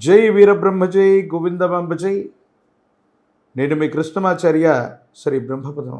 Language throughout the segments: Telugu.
జై వీరబ్రహ్మ జై గోవిందమాంబ జై. నేను మీ కృష్ణమాచార్య శ్రీ బ్రహ్మపదం.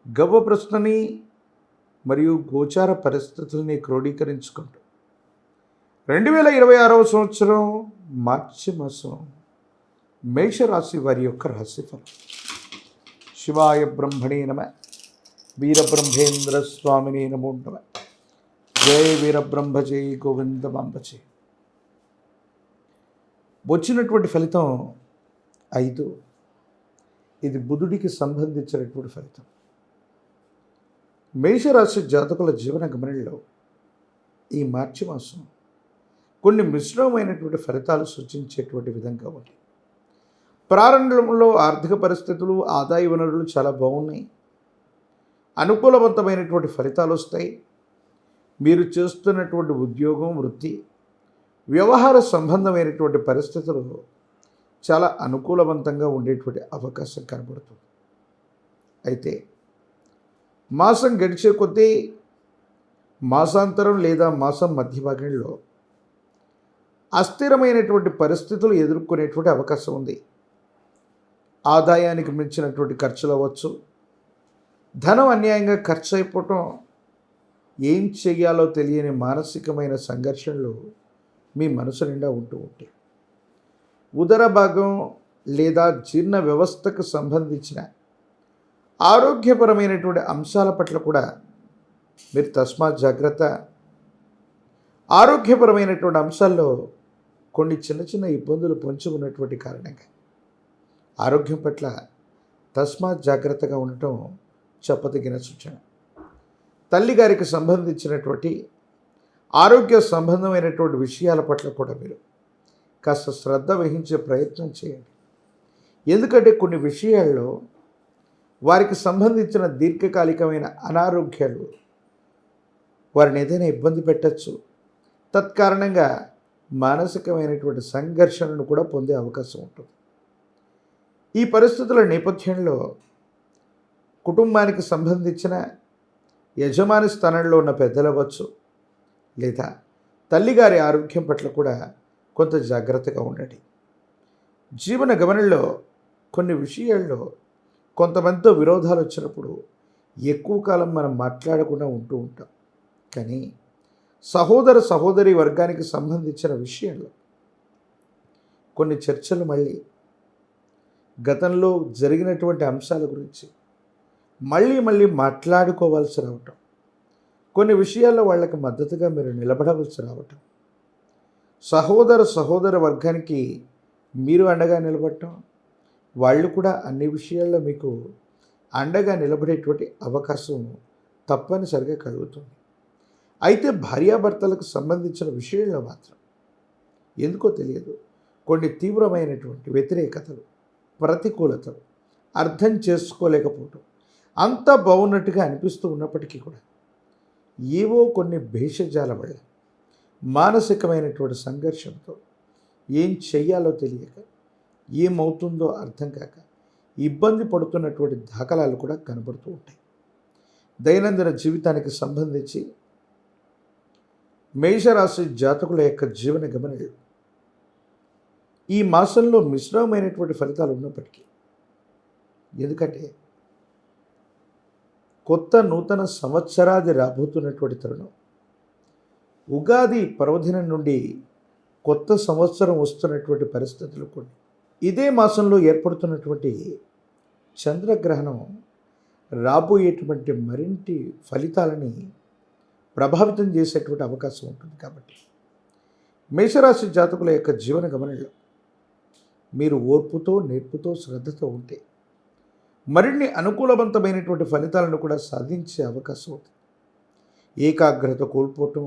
గవ్వ ప్రశ్నని మరియు గోచార పరిస్థితుల్ని క్రోడీకరించుకుంటూ 2026 సంవత్సరం మార్చి మాసం మేషరాశి వారి యొక్క రాశిఫలం. శివాయ బ్రహ్మణే నమ, వీరబ్రహ్మేంద్ర స్వామినే నమో నమ. జై వీరబ్రహ్మ జై గోవిందమాంబ జై. వచ్చినటువంటి ఫలితం 5. ఇది బుధుడికి సంబంధించినటువంటి ఫలితం. మేషరాశి జాతకుల జీవన గమనంలో ఈ మార్చి మాసం కొన్ని మిశ్రమమైనటువంటి ఫలితాలు సూచించేటువంటి విధంగా ఉంది. ప్రారంభంలో ఆర్థిక పరిస్థితులు, ఆదాయ వనరులు చాలా బాగున్నాయి. అనుకూలవంతమైనటువంటి ఫలితాలు వస్తాయి. మీరు చేస్తున్నటువంటి ఉద్యోగం, వృత్తి, వ్యవహార సంబంధమైనటువంటి పరిస్థితులు చాలా అనుకూలవంతంగా ఉండేటువంటి అవకాశం కనబడుతుంది. అయితే మాసం గడిచే కొద్దీ మాసాంతరం లేదా మాసం మధ్య భాగంలో అస్థిరమైనటువంటి పరిస్థితులు ఎదుర్కొనేటువంటి అవకాశం ఉంది. ఆదాయానికి మించినటువంటి ఖర్చులు అవ్వచ్చు. ధనం అన్యాయంగా ఖర్చు అయిపోవటం, ఏం చెయ్యాలో తెలియని మానసికమైన సంఘర్షణలు మీ మనసు నిండా ఉంటూ ఉంటాయి. ఉదర భాగం లేదా జీర్ణ వ్యవస్థకు సంబంధించిన ఆరోగ్యపరమైనటువంటి అంశాల పట్ల కూడా మీరు తస్మాత్ జాగ్రత్త. ఆరోగ్యపరమైనటువంటి అంశాల్లో కొన్ని చిన్న చిన్న ఇబ్బందులు పొంచి ఉన్నటువంటి కారణంగా ఆరోగ్యం పట్ల తస్మాత్ జాగ్రత్తగా ఉండటం చెప్పదగిన సూచన. తల్లిగారికి సంబంధించినటువంటి ఆరోగ్య సంబంధమైనటువంటి విషయాల పట్ల కూడా మీరు కాస్త శ్రద్ధ వహించే ప్రయత్నం చేయండి. ఎందుకంటే కొన్ని విషయాల్లో వారికి సంబంధించిన దీర్ఘకాలికమైన అనారోగ్యాలు వారిని ఏదైనా ఇబ్బంది పెట్టచ్చు. తత్కారణంగా మానసికమైనటువంటి సంఘర్షణను కూడా పొందే అవకాశం ఉంటుంది. ఈ పరిస్థితుల నేపథ్యంలో కుటుంబానికి సంబంధించిన యజమాని స్థానంలో ఉన్న పెద్దలు అవ్వచ్చు, లేదా తల్లిగారి ఆరోగ్యం పట్ల కూడా కొంత జాగ్రత్తగా ఉండండి. జీవన గమనంలో కొన్ని విషయాల్లో కొంతమందితో విరోధాలు వచ్చినప్పుడు ఎక్కువ కాలం మనం మాట్లాడకుండా ఉంటూ ఉంటాం. కానీ సహోదరి వర్గానికి సంబంధించిన విషయాల్లో కొన్ని చర్చలు మళ్ళీ గతంలో జరిగినటువంటి అంశాల గురించి మళ్ళీ మాట్లాడుకోవాల్సి రావటం, కొన్ని విషయాల్లో వాళ్ళకి మద్దతుగా మీరు నిలబడవలసి రావటం, సహోదర వర్గానికి మీరు అండగా నిలబడటం, వాళ్ళు కూడా అన్ని విషయాల్లో మీకు అండగా నిలబడేటువంటి అవకాశం తప్పనిసరిగా కలుగుతుంది. అయితే భార్యాభర్తలకు సంబంధించిన విషయంలో మాత్రం ఎందుకో తెలియదు కొన్ని తీవ్రమైనటువంటి వ్యతిరేకతలు, ప్రతికూలతలు, అర్థం చేసుకోలేకపోవటం, అంతా బాగున్నట్టుగా అనిపిస్తూ ఉన్నప్పటికీ కూడా ఏవో కొన్ని భేషజాల వల్ల మానసికమైనటువంటి సంఘర్షణతో ఏం చెయ్యాలో తెలియక, ఏమవుతుందో అర్థం కాక ఇబ్బంది పడుతున్నటువంటి దాఖలాలు కూడా కనబడుతూ ఉంటాయి. దైనందిన జీవితానికి సంబంధించి మేషరాశి జాతకుల యొక్క జీవన గమనాలు ఈ మాసంలో మిశ్రమమైనటువంటి ఫలితాలు ఉన్నప్పటికీ, ఎందుకంటే కొత్త నూతన సంవత్సరాది రాబోతున్నటువంటి తరుణం, ఉగాది పర్వదినం నుండి కొత్త సంవత్సరం వస్తున్నటువంటి పరిస్థితులు కొన్ని, ఇదే మాసంలో ఏర్పడుతున్నటువంటి చంద్రగ్రహణం రాబోయేటువంటి మరింటి ఫలితాలని ప్రభావితం చేసేటువంటి అవకాశం ఉంటుంది. కాబట్టి మేషరాశి జాతకుల యొక్క జీవన గమనంలో మీరు ఓర్పుతో, నేర్పుతో, శ్రద్ధతో ఉంటే మరిన్ని అనుకూలవంతమైనటువంటి ఫలితాలను కూడా సాధించే అవకాశం ఉంది. ఏకాగ్రత కోల్పోవటం,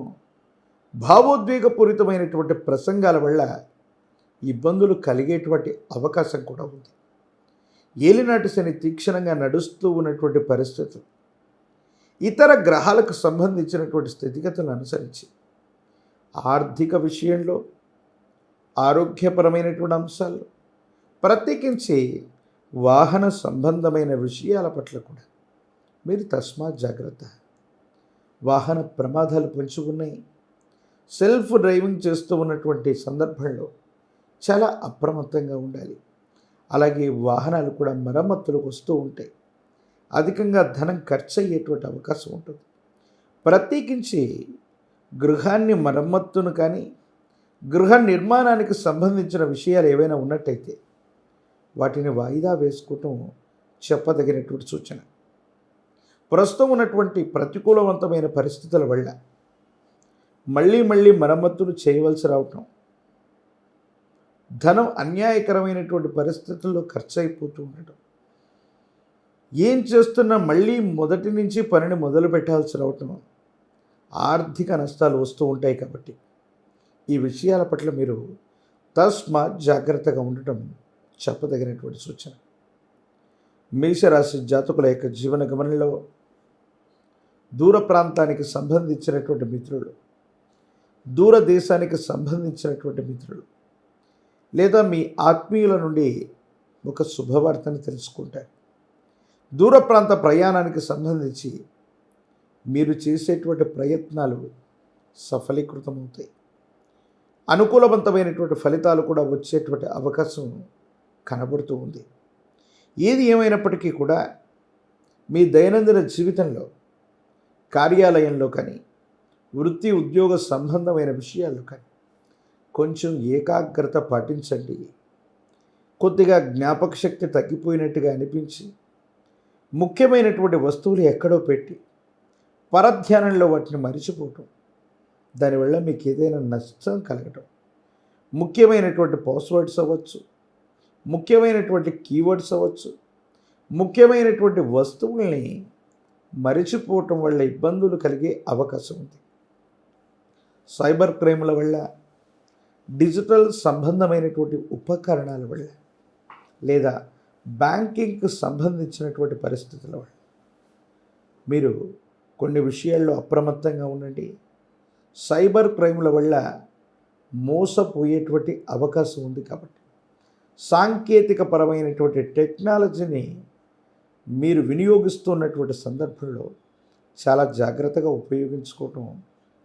భావోద్వేగపూరితమైనటువంటి ప్రసంగాల వల్ల ఇబ్బందులు కలిగేటువంటి అవకాశం కూడా ఉంది. ఏలినాటి శని తీక్షణంగా నడుస్తూ ఉన్నటువంటి పరిస్థితులు, ఇతర గ్రహాలకు సంబంధించినటువంటి స్థితిగతులను అనుసరించి ఆర్థిక విషయంలో, ఆరోగ్యపరమైనటువంటి అంశాల్లో, ప్రత్యేకించి వాహన సంబంధమైన విషయాల పట్ల కూడా మీరు తస్మాత్ జాగ్రత్త. వాహన ప్రమాదాలు పొంచి ఉన్నాయి. సెల్ఫ్ డ్రైవింగ్ చేస్తూ ఉన్నటువంటి సందర్భంలో చాలా అప్రమత్తంగా ఉండాలి. అలాగే వాహనాలు కూడా మరమ్మతులకు వస్తూ ఉంటాయి. అధికంగా ధనం ఖర్చు అయ్యేటువంటి అవకాశం ఉంటుంది. ప్రత్యేకించి గృహాన్ని మరమ్మతును కానీ గృహ నిర్మాణానికి సంబంధించిన విషయాలు ఏవైనా ఉన్నట్టయితే వాటిని వాయిదా వేసుకోవటం చెప్పదగినటువంటి సూచన. ప్రస్తుతం ఉన్నటువంటి ప్రతికూలవంతమైన పరిస్థితుల వల్ల మళ్ళీ మరమ్మతులు చేయవలసి రావటం, ధనం అన్యాయకరమైనటువంటి పరిస్థితుల్లో ఖర్చు అయిపోతూ ఉండటం, ఏం చేస్తున్నా మళ్ళీ మొదటి నుంచి పనిని మొదలు పెట్టాల్సి రావటం, ఆర్థిక నష్టాలు వస్తూ ఉంటాయి. కాబట్టి ఈ విషయాల పట్ల మీరు తస్మాత్ జాగ్రత్తగా ఉండటం చెప్పదగినటువంటి సూచన. మేషరాశి జాతకుల యొక్క జీవన గమనంలో దూర ప్రాంతానికి సంబంధించినటువంటి మిత్రులు, దూర దేశానికి సంబంధించినటువంటి మిత్రులు లేదా మీ ఆత్మీయుల నుండి ఒక శుభవార్తను తెలుసుకుంటారు. దూర ప్రాంత ప్రయాణానికి సంబంధించి మీరు చేసేటువంటి ప్రయత్నాలు సఫలీకృతమవుతాయి. అనుకూలవంతమైనటువంటి ఫలితాలు కూడా వచ్చేటువంటి అవకాశం కనబడుతూ ఉంది. ఏది ఏమైనప్పటికీ కూడా మీ దైనందిన జీవితంలో, కార్యాలయంలో కానీ వృత్తి ఉద్యోగ సంబంధమైన విషయాల్లో కానీ కొంచెం ఏకాగ్రత పాటించండి. కొద్దిగా జ్ఞాపక శక్తి తగ్గిపోయినట్టుగా అనిపించి ముఖ్యమైనటువంటి వస్తువులు ఎక్కడో పెట్టి పరధ్యానంలో వాటిని మరిచిపోవటం, దానివల్ల మీకు ఏదైనా నష్టం కలగటం, ముఖ్యమైనటువంటి పాస్వర్డ్స్ అవ్వచ్చు, ముఖ్యమైనటువంటి కీవర్డ్స్ అవ్వచ్చు, ముఖ్యమైనటువంటి వస్తువుల్ని మరిచిపోవటం వల్ల ఇబ్బందులు కలిగే అవకాశం ఉంది. సైబర్ క్రైమ్ల వల్ల, డిజిటల్ సంబంధమైనటువంటి ఉపకరణాల వల్ల లేదా బ్యాంకింగ్కి సంబంధించినటువంటి పరిస్థితుల వల్ల మీరు కొన్ని విషయాల్లో అప్రమత్తంగా ఉండండి. సైబర్ క్రైమ్ల వల్ల మోసపోయేటువంటి అవకాశం ఉంది. కాబట్టి సాంకేతిక పరమైనటువంటి టెక్నాలజీని మీరు వినియోగిస్తున్నటువంటి సందర్భంలో చాలా జాగ్రత్తగా ఉపయోగించుకోవటం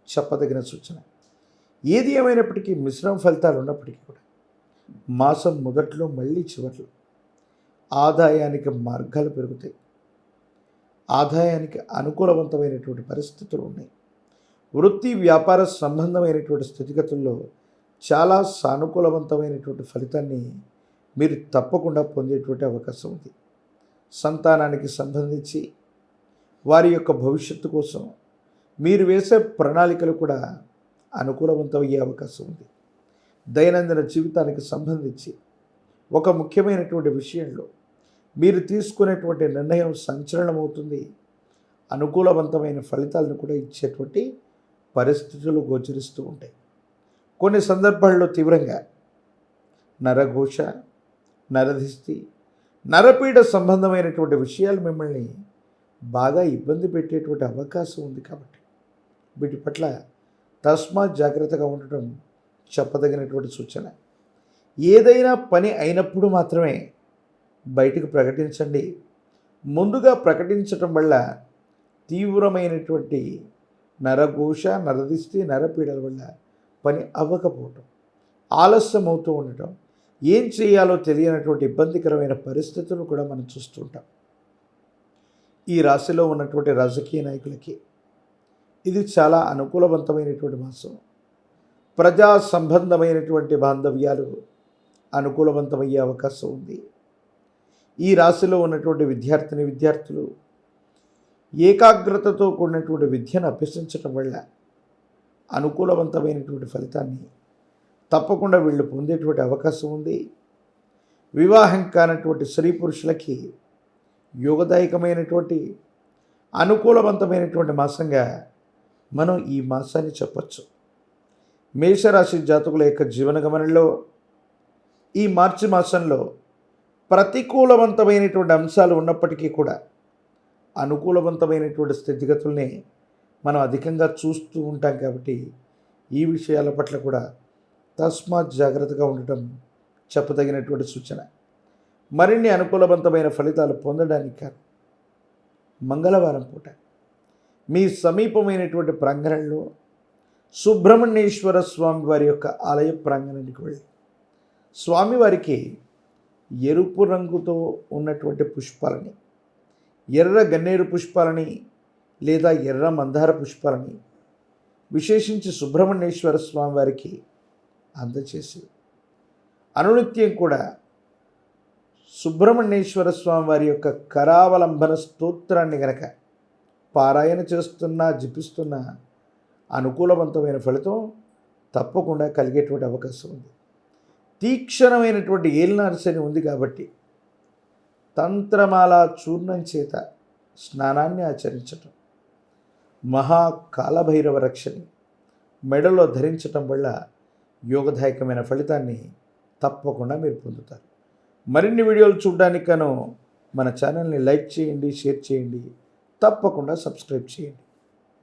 చెప్పదగిన సూచన. ఏది ఏమైనప్పటికీ మిశ్రమ ఫలితాలు ఉన్నప్పటికీ కూడా మాసం మొదట్లో మళ్ళీ చివర్లో ఆదాయానికి మార్గాలు పెరుగుతాయి. ఆదాయానికి అనుకూలవంతమైనటువంటి పరిస్థితులు ఉన్నాయి. వృత్తి వ్యాపార సంబంధమైనటువంటి స్థితిగతుల్లో చాలా సానుకూలవంతమైనటువంటి ఫలితాన్ని మీరు తప్పకుండా పొందేటువంటి అవకాశం ఉంది. సంతానానికి సంబంధించి వారి యొక్క భవిష్యత్తు కోసం మీరు వేసే ప్రణాళికలు కూడా అనుకూలవంతమయ్యే అవకాశం ఉంది. దైనందిన జీవితానికి సంబంధించి ఒక ముఖ్యమైనటువంటి విషయంలో మీరు తీసుకునేటువంటి నిర్ణయం సంచలనమవుతుంది. అనుకూలవంతమైన ఫలితాలను కూడా ఇచ్చేటువంటి పరిస్థితులు గోచరిస్తూ ఉంటాయి. కొన్ని సందర్భాల్లో తీవ్రంగా నరఘోష, నరదిష్టి, నరపీడ సంబంధమైనటువంటి విషయాలు మిమ్మల్ని బాగా ఇబ్బంది పెట్టేటువంటి అవకాశం ఉంది. కాబట్టి వీటి పట్ల తస్మాత్ జాగ్రత్తగా ఉండటం చెప్పదగినటువంటి సూచన. ఏదైనా పని అయినప్పుడు మాత్రమే బయటకు ప్రకటించండి. ముందుగా ప్రకటించటం వల్ల తీవ్రమైనటువంటి నరఘోష, నరదిష్టి, నరపీడల వల్ల పని అవ్వకపోవటం, ఆలస్యం అవుతూ ఉండటం, ఏం చేయాలో తెలియనటువంటి ఇబ్బందికరమైన పరిస్థితులను కూడా మనం చూస్తుంటాం. ఈ రాశిలో ఉన్నటువంటి రాజకీయ నాయకులకి ఇది చాలా అనుకూలవంతమైనటువంటి మాసం. ప్రజా సంబంధమైనటువంటి బాంధవ్యాలు అనుకూలవంతమయ్యే అవకాశం ఉంది. ఈ రాశిలో ఉన్నటువంటి విద్యార్థులు ఏకాగ్రతతో కూడినటువంటి విద్యను అభ్యసించటం వల్ల అనుకూలవంతమైనటువంటి ఫలితాన్ని తప్పకుండా వీళ్ళు పొందేటువంటి అవకాశం ఉంది. వివాహం కానటువంటి స్త్రీ పురుషులకి యోగదాయకమైనటువంటి అనుకూలవంతమైనటువంటి మాసంగా మనం ఈ మాసాన్ని చెప్పచ్చు. మేషరాశి జాతకుల యొక్క జీవన గమనంలో ఈ మార్చి మాసంలో ప్రతికూలవంతమైనటువంటి అంశాలు ఉన్నప్పటికీ కూడా అనుకూలవంతమైనటువంటి స్థితిగతుల్ని మనం అధికంగా చూస్తూ ఉంటాం. కాబట్టి ఈ విషయాల పట్ల కూడా తస్మాత్ జాగ్రత్తగా ఉండటం చెప్పదగినటువంటి సూచన. మరిన్ని అనుకూలవంతమైన ఫలితాలు పొందడానికి మంగళవారం పూట మీ సమీపమైనటువంటి ప్రాంగణంలో సుబ్రహ్మణ్యేశ్వర స్వామి వారి యొక్క ఆలయ ప్రాంగణానికి వెళ్ళి స్వామివారికి ఎరుపు రంగుతో ఉన్నటువంటి పుష్పాలని, ఎర్ర గన్నేరు పుష్పాలని లేదా ఎర్ర మందార పుష్పాలని విశేషించి సుబ్రహ్మణ్యేశ్వర స్వామి వారికి అందచేసి అనునిత్యం కూడా సుబ్రహ్మణ్యేశ్వర స్వామి వారి యొక్క కరావలంబన స్తోత్రాన్ని గనక పారాయణ చేస్తున్నా జపిస్తున్నా అనుకూలవంతమైన ఫలితం తప్పకుండా కలిగేటువంటి అవకాశం ఉంది. తీక్షణమైనటువంటి ఏలినాటి శని ఉంది కాబట్టి తంత్రమాల చూర్ణం చేత స్నానాన్ని ఆచరించటం, మహాకాలభైరవ రక్షని మెడలో ధరించటం వల్ల యోగదాయకమైన ఫలితాన్ని తప్పకుండా మీరు పొందుతారు. మరిన్ని వీడియోలు చూడడానికి మన ఛానల్ని లైక్ చేయండి, షేర్ చేయండి, తప్పకుండా సబ్స్క్రైబ్ చేయండి.